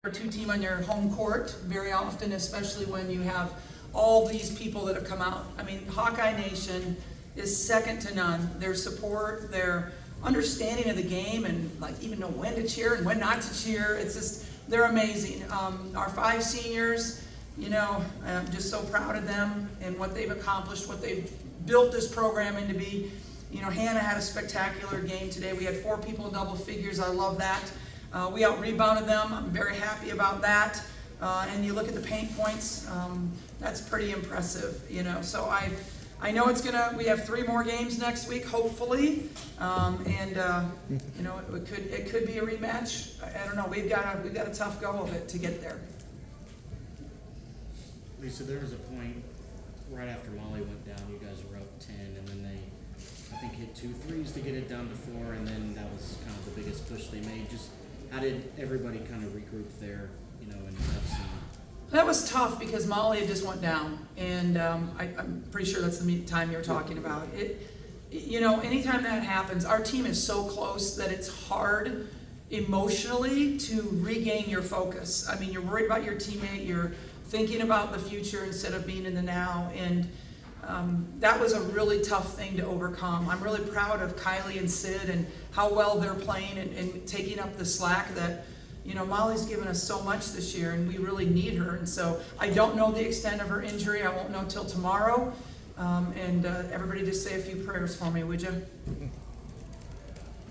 two team on your home court very often, especially when you have all these people that have come out. I mean, Hawkeye Nation is second to none. Their support, their understanding of the game, and like even know when to cheer and when not to cheer. It's just, they're amazing. Our 5 seniors, you know, I'm just so proud of them and what they've accomplished, what they've built this program into be. You know, Hannah had a spectacular game today. We had 4 people in double figures. I love that. We out-rebounded them. I'm very happy about that. And you look at the paint points, that's pretty impressive, you know. So I know we have 3 more games next week, hopefully. You know, it could be a rematch. I don't know. We've got a tough go of it to get there. Lisa, there was a point right after Molly went down, you guys were up 10, and then they, I think, hit 2 threes to get it down to 4, and then that was kind of the biggest push they made. Just how did everybody kind of regroup there, you know, in the tough scene? That was tough because Molly had just went down, and I'm pretty sure that's the time you're talking about. You know, anytime that happens, our team is so close that it's hard emotionally to regain your focus. I mean, you're worried about your teammate, you're thinking about the future instead of being in the now, and that was a really tough thing to overcome. I'm really proud of Kylie and Sid and how well they're playing and taking up the slack that, you know, Molly's given us so much this year and we really need her. And so I don't know the extent of her injury. I won't know till tomorrow. Everybody just say a few prayers for me, would you?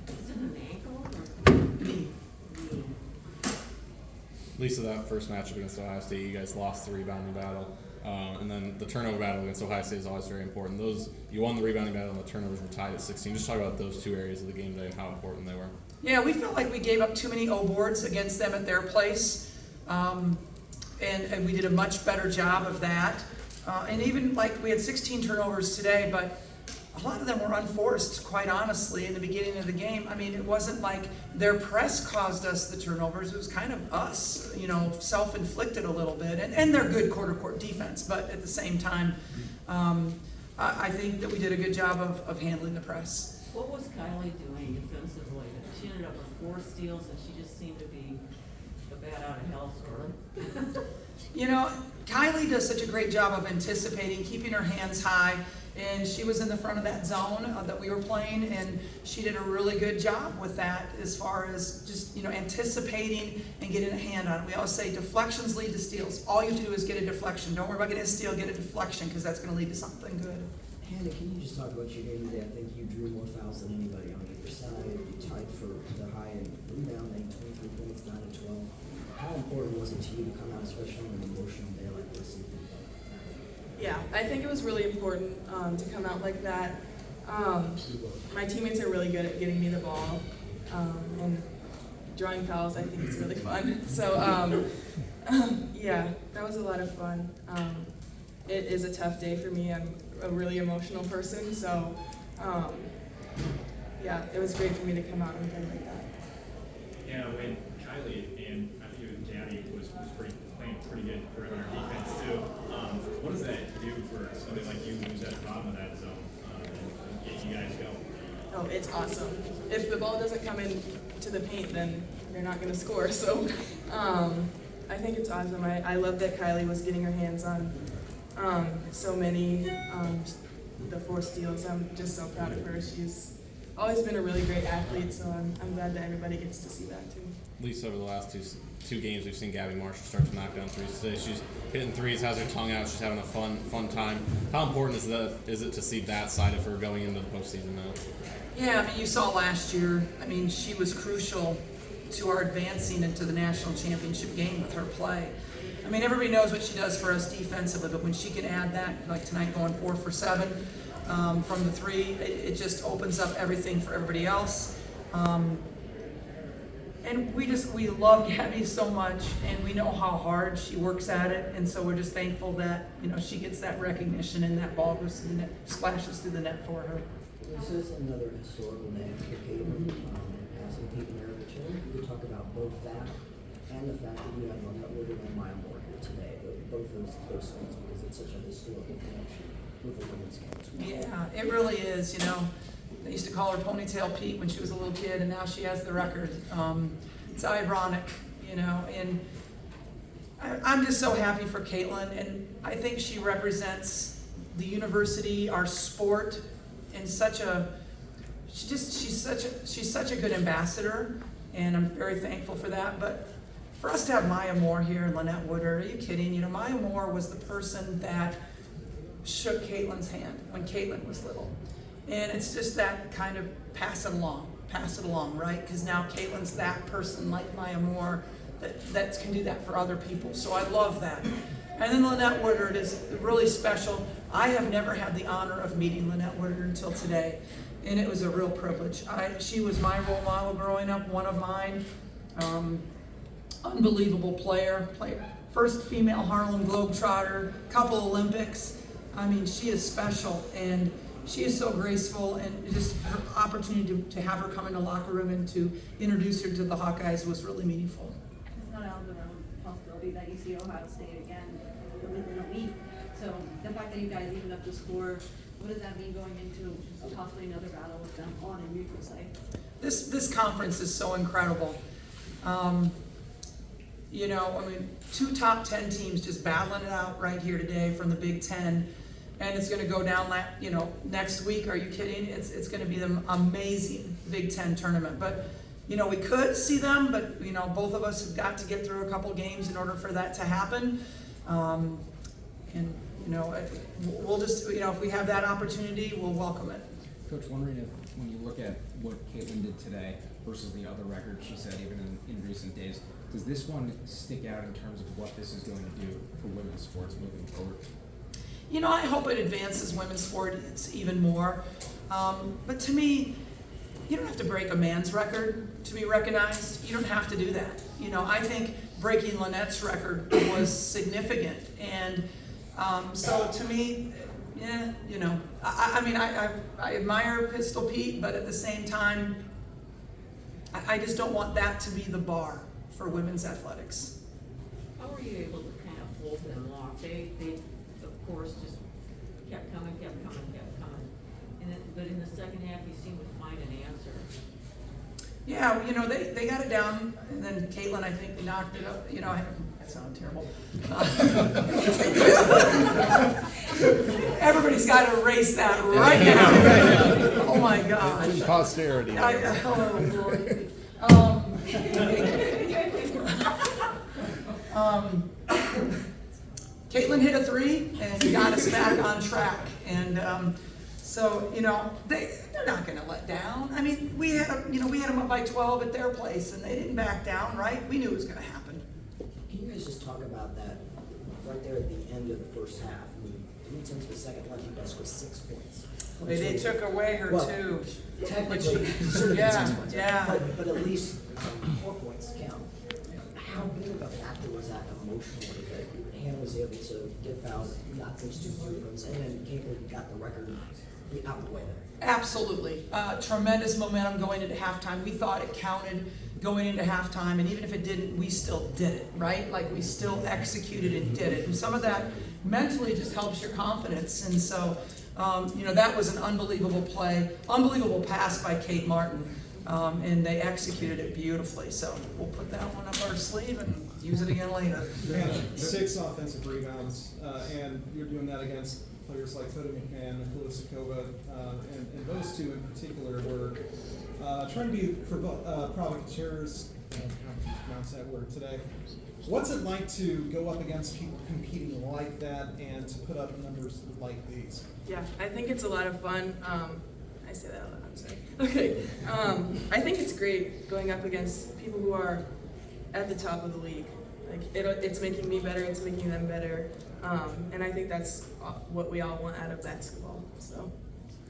Is it an ankle or Knee. Lisa, that first matchup against Ohio State, you guys lost the rebounding battle. And then the turnover battle against Ohio State is always very important. You won the rebounding battle and the turnovers were tied at 16. Just talk about those 2 areas of the game today and how important they were. Yeah, we felt like we gave up too many O boards against them at their place. And we did a much better job of that. And even like we had 16 turnovers today, but a lot of them were unforced, quite honestly, in the beginning of the game. I mean, it wasn't like their press caused us the turnovers. It was kind of us, you know, self-inflicted a little bit. And they're good quarter-court defense, but at the same time, I think that we did a good job of handling the press. what was Kylie doing defensively? She ended up with 4 steals, and she just seemed to be a bat out of hell sort of. You know, Kylie does such a great job of anticipating, keeping her hands high, and she was in the front of that zone that we were playing, and she did a really good job with that as far as just, you know, anticipating and getting a hand on it. We always say deflections lead to steals. All you have to do is get a deflection. Don't worry about getting a steal, get a deflection, because that's going to lead to something good. Hannah, can you just talk about your game today? I think you drew more fouls than anybody on either side. You tied for the high in rebounding, 23 points, 9 of 12. How important was it to you to come out, especially on an emotional day like this? Yeah, I think it was really important to come out like that. My teammates are really good at getting me the ball, and drawing fouls I think is really fun. So yeah, that was a lot of fun. It is a tough day for me. I'm a really emotional person, so yeah, it was great for me to come out and play like that. Yeah, when Kylie and I think even Gabby was playing pretty good perimeter defense too. What does that do for somebody like you who's at the bottom of that zone and get you guys going? Oh, it's awesome. If the ball doesn't come in to the paint, then they're not going to score. So I think it's awesome. I love that Kylie was getting her hands on so many, the 4 steals. I'm just so proud of her. She's always been a really great athlete, so I'm glad that everybody gets to see that too. At least over the last two games, we've seen Gabby Marshall start to knock down threes today. She's hitting threes, has her tongue out, she's having a fun time. How important is it to see that side of her going into the postseason now? Yeah, I mean, you saw last year, I mean, she was crucial to our advancing into the national championship game with her play. I mean, everybody knows what she does for us defensively, but when she can add that, like tonight going 4 for 7 from the 3, it just opens up everything for everybody else. And we love Gabby so much, and we know how hard she works at it, and so we're just thankful that, you know, she gets that recognition and that ball goes to the net, splashes through the net for her. This is another historical day for Caitlin, passing Pete Maravich. We talk about both that and the fact that you have Lynette Woodard and Maya Moore here today, both those things, because it's such a historical connection with the women's game. Yeah, it really is, you know. They used to call her Ponytail Pete when she was a little kid, and now she has the record. It's ironic, you know, and I'm just so happy for Caitlin, and I think she represents the university, our sport, in such a, she's such a good ambassador, and I'm very thankful for that. But for us to have Maya Moore here and Lynette Woodard, are you kidding? You know, Maya Moore was the person that shook Caitlin's hand when Caitlin was little. And it's just that kind of pass it along, right? Because now Caitlin's that person like Maya Moore that can do that for other people. So I love that. And then Lynette Woodard is really special. I have never had the honor of meeting Lynette Woodard until today, and it was a real privilege. She was my role model growing up, one of mine. Unbelievable player, first female Harlem Globetrotter, couple Olympics. I mean, she is special, and she is so graceful, and just her opportunity to have her come in the locker room and to introduce her to the Hawkeyes was really meaningful. It's not out of the realm of possibility that you see Ohio State again within a week. So the fact that you guys even up the score, what does that mean going into possibly another battle with them on a neutral site? This conference is so incredible. You know, I mean, 2 top 10 teams just battling it out right here today from the Big Ten, and it's going to go down next week. Are you kidding? It's going to be an amazing Big Ten tournament. But you know, we could see them, but you know, both of us have got to get through a couple games in order for that to happen. And you know, we'll just, you know, if we have that opportunity, we'll welcome it. Coach, wondering if when you look at what Caitlin did today versus the other records she set even in recent days, does this one stick out in terms of what this is going to do for women's sports moving forward? You know, I hope it advances women's sports even more. But to me, you don't have to break a man's record to be recognized. You don't have to do that. You know, I think breaking Lynette's record was significant. And so to me, yeah, you know, I mean, I admire Pistol Pete, but at the same time, I just don't want that to be the bar for women's athletics. How were you able to kind of hold them off? They of course, just kept coming. But in the second half, you seemed to find an answer. Yeah, you know, they got it down, and then Caitlin, I think, knocked it up. You know, that sounded terrible. Everybody's got to erase that right now. Oh my gosh. Posterity. Oh Lord. Caitlin hit a 3 and got us back on track, and so you know they're not going to let down. I mean, we had them up by 12 at their place, and they didn't back down. Right? We knew it was going to happen. Can you guys just talk about that right there at the end of the first half? I mean, 3 tenths of a second left, you guys scored 6 points. They took away her Well, 2. Technically, certainly Yeah, 6 points. yeah. But at least 4 points count. How big of a factor was that emotionally that Hannah was able to get fouled, got those 2 free throws, and then Caitlin got the record out the way there? Absolutely. Tremendous momentum going into halftime. We thought it counted going into halftime, and even if it didn't, we still did it, right? Like, we still executed and did it. And some of that mentally just helps your confidence. And so, you know, that was an unbelievable play, unbelievable pass by Kate Martin, and they executed it beautifully. So we'll put that one up our sleeve and use it again later. Hannah, 6 offensive rebounds, and you're doing that against players like Hoda McMahon, Nicola Sikova, and those two in particular were trying to be provocateurs. I don't know if you pronounce that word today. What's it like to go up against people competing like that and to put up numbers like these? Yeah, I think it's a lot of fun. I say that out loud, I'm sorry. Okay, I think it's great going up against people who are at the top of the league. Like, it's making me better, it's making them better. And I think that's what we all want out of basketball. So.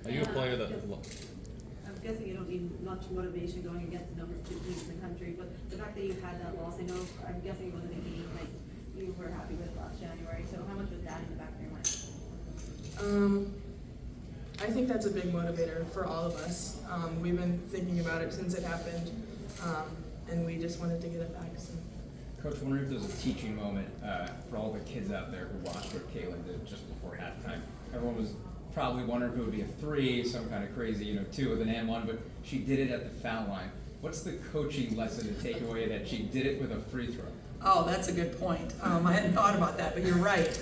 Are you a player that? I'm guessing you don't need much motivation going against the number 2 teams in the country, but the fact that you had that loss, I'm guessing it wasn't a game like you were happy with last January. So how much was that in the back of your mind? I think that's a big motivator for all of us. We've been thinking about it since it happened, and we just wanted to get it back. So. Coach, wondering if there's a teaching moment for all the kids out there who watched what Caitlin did just before halftime. Everyone was probably wondering if it would be a 3, some kind of crazy, 2 with an and 1, but she did it at the foul line. What's the coaching lesson to take away that she did it with a free throw? Oh, that's a good point. I hadn't thought about that, but you're right.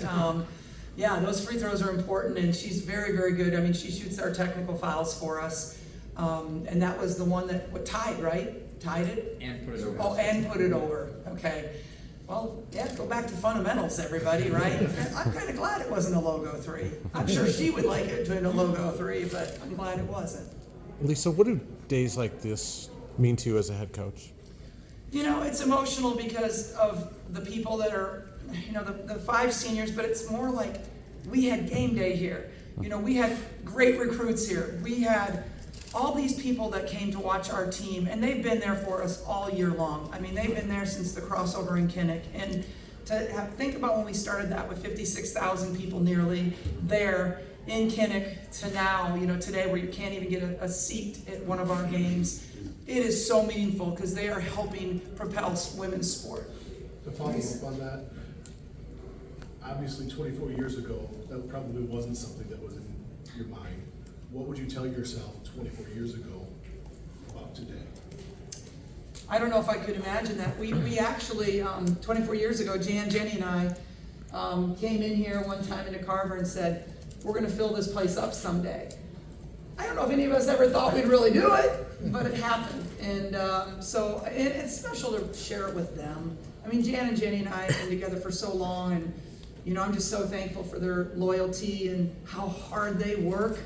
Yeah, those free throws are important, and she's very, very good. I mean, she shoots our technical fouls for us. And that was the one that tied, right? Tied it? And put it over. Oh, and put it over. Okay. Well, yeah, go back to fundamentals, everybody, right? I'm kind of glad it wasn't a logo 3. I'm sure she would like it to be a logo 3, but I'm glad it wasn't. Lisa, what do days like this mean to you as a head coach? You know, it's emotional because of the people that are, you know, the 5 seniors, but it's more like we had game day here. You know, we had great recruits here. We had all these people that came to watch our team, and they've been there for us all year long. I mean, they've been there since the crossover in Kinnick. And to think about when we started that with 56,000 people nearly there in Kinnick to now, you know, today where you can't even get a seat at one of our games. It is so meaningful because they are helping propel women's sport. To follow up on that, obviously 24 years ago, that probably wasn't something that was in your mind. What would you tell yourself 24 years ago about today? I don't know if I could imagine that. We actually, 24 years ago, Jenny and I came in here one time into Carver and said, we're gonna fill this place up someday. I don't know if any of us ever thought we'd really do it, but it happened. And so it's special to share it with them. I mean, Jan and Jenny and I have been together for so long, and you know, I'm just so thankful for their loyalty and how hard they work.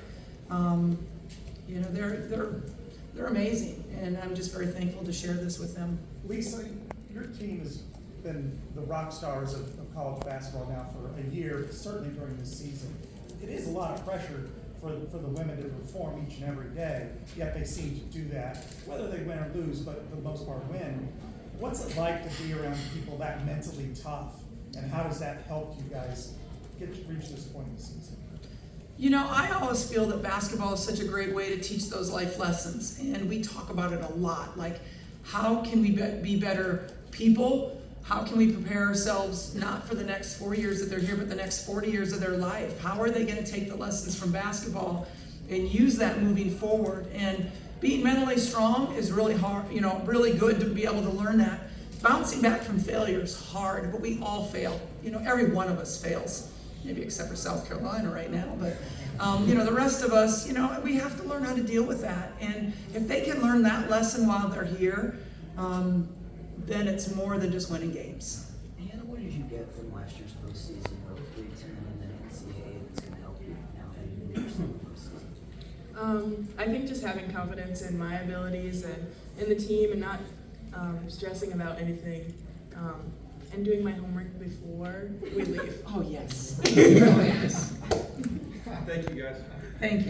You know, they're amazing, and I'm just very thankful to share this with them. Lisa, your team has been the rock stars of college basketball now for a year, certainly during this season. It is a lot of pressure for the women to perform each and every day, yet they seem to do that, whether they win or lose, but for the most part win. What's it like to be around people that mentally tough, and how does that help you guys reach this point in the season? You know, I always feel that basketball is such a great way to teach those life lessons, and we talk about it a lot. Like, how can we be better people? How can we prepare ourselves not for the next 4 years that they're here, but the next 40 years of their life? How are they going to take the lessons from basketball and use that moving forward? And being mentally strong is really hard, you know, really good to be able to learn that. Bouncing back from failure is hard, but we all fail. You know, every one of us fails. Maybe except for South Carolina right now, but you know, the rest of us, you know, we have to learn how to deal with that. And if they can learn that lesson while they're here, then it's more than just winning games. Hannah, what did you get from last year's postseason, both Big Ten and then NCAA, that's going to help you now heading into your postseason? I think just having confidence in my abilities and in the team, and not stressing about anything. And doing my homework before we leave. Oh, yes. Thank you, guys. Thank you.